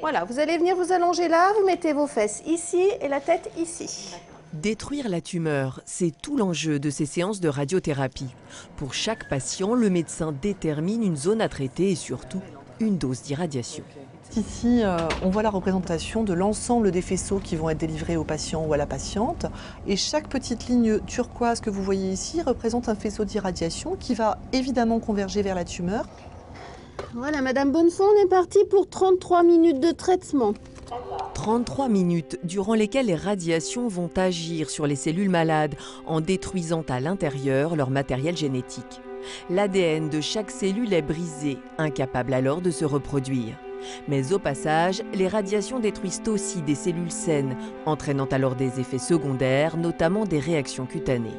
Voilà, vous allez venir vous allonger là, vous mettez vos fesses ici et la tête ici. Détruire la tumeur, c'est tout l'enjeu de ces séances de radiothérapie. Pour chaque patient, le médecin détermine une zone à traiter et surtout une dose d'irradiation. Ici, on voit la représentation de l'ensemble des faisceaux qui vont être délivrés au patient ou à la patiente. Et chaque petite ligne turquoise que vous voyez ici représente un faisceau d'irradiation qui va évidemment converger vers la tumeur. Voilà, Madame Bonnefond, on est parti pour 33 minutes de traitement. 33 minutes durant lesquelles les radiations vont agir sur les cellules malades en détruisant à l'intérieur leur matériel génétique. L'ADN de chaque cellule est brisé, incapable alors de se reproduire. Mais au passage, les radiations détruisent aussi des cellules saines, entraînant alors des effets secondaires, notamment des réactions cutanées.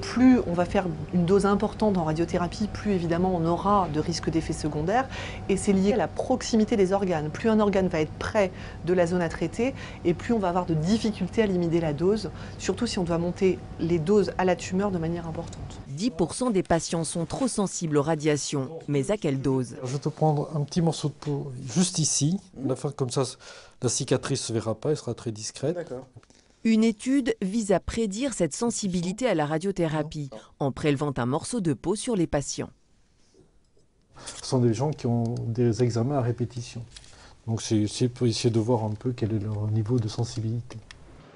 Plus on va faire une dose importante en radiothérapie, plus évidemment on aura de risques d'effets secondaires. Et c'est lié à la proximité des organes. Plus un organe va être près de la zone à traiter, et plus on va avoir de difficultés à limiter la dose, surtout si on doit monter les doses à la tumeur de manière importante. 10% des patients sont trop sensibles aux radiations, mais à quelle dose? Je vais te prendre un petit morceau de peau juste ici. On va faire comme ça, la cicatrice ne se verra pas, elle sera très discrète. D'accord. Une étude vise à prédire cette sensibilité à la radiothérapie en prélevant un morceau de peau sur les patients. Ce sont des gens qui ont des examens à répétition. Donc c'est pour essayer de voir un peu quel est leur niveau de sensibilité.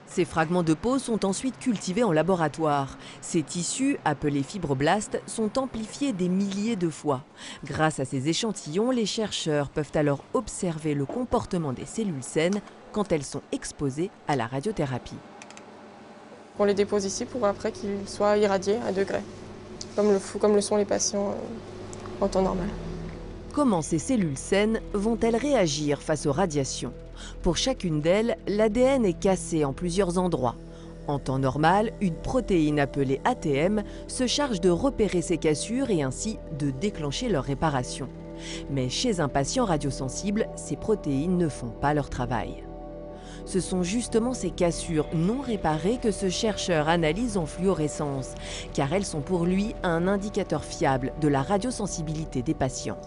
Ces fragments de peau sont ensuite cultivés en laboratoire. Ces tissus, appelés fibroblastes, sont amplifiés des milliers de fois. Grâce à ces échantillons, les chercheurs peuvent alors observer le comportement des cellules saines quand elles sont exposées à la radiothérapie. On les dépose ici pour après qu'ils soient irradiés à degrés, comme le sont les patients en temps normal. Comment ces cellules saines vont-elles réagir face aux radiations? Pour chacune d'elles, l'ADN est cassé en plusieurs endroits. En temps normal, une protéine appelée ATM se charge de repérer ces cassures et ainsi de déclencher leur réparation. Mais chez un patient radiosensible, ces protéines ne font pas leur travail. Ce sont justement ces cassures non réparées que ce chercheur analyse en fluorescence, car elles sont pour lui un indicateur fiable de la radiosensibilité des patients.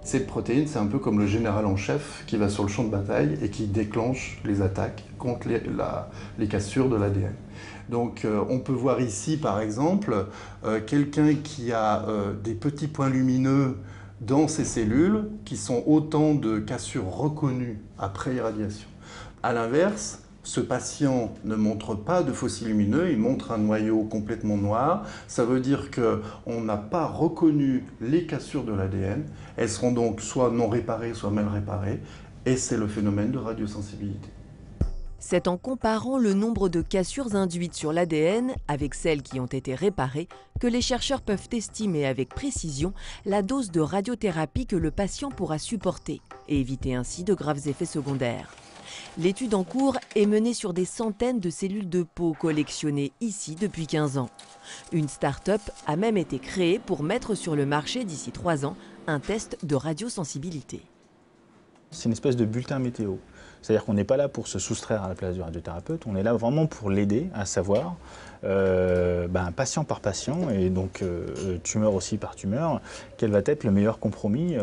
Cette protéine, c'est un peu comme le général en chef qui va sur le champ de bataille et qui déclenche les attaques contre les cassures de l'ADN. Donc on peut voir ici par exemple quelqu'un qui a des petits points lumineux dans ses cellules qui sont autant de cassures reconnues après irradiation. A l'inverse, ce patient ne montre pas de fossiles lumineux, il montre un noyau complètement noir. Ça veut dire qu'on n'a pas reconnu les cassures de l'ADN. Elles seront donc soit non réparées, soit mal réparées. Et c'est le phénomène de radiosensibilité. C'est en comparant le nombre de cassures induites sur l'ADN avec celles qui ont été réparées que les chercheurs peuvent estimer avec précision la dose de radiothérapie que le patient pourra supporter et éviter ainsi de graves effets secondaires. L'étude en cours est menée sur des centaines de cellules de peau collectionnées ici depuis 15 ans. Une start-up a même été créée pour mettre sur le marché d'ici 3 ans un test de radiosensibilité. C'est une espèce de bulletin météo. C'est-à-dire qu'on n'est pas là pour se soustraire à la place du radiothérapeute, on est là vraiment pour l'aider à savoir, patient par patient, et donc tumeur aussi par tumeur, quel va être le meilleur compromis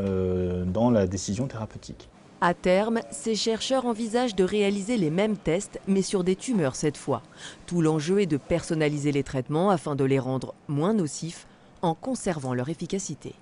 dans la décision thérapeutique. À terme, ces chercheurs envisagent de réaliser les mêmes tests, mais sur des tumeurs cette fois. Tout l'enjeu est de personnaliser les traitements afin de les rendre moins nocifs en conservant leur efficacité.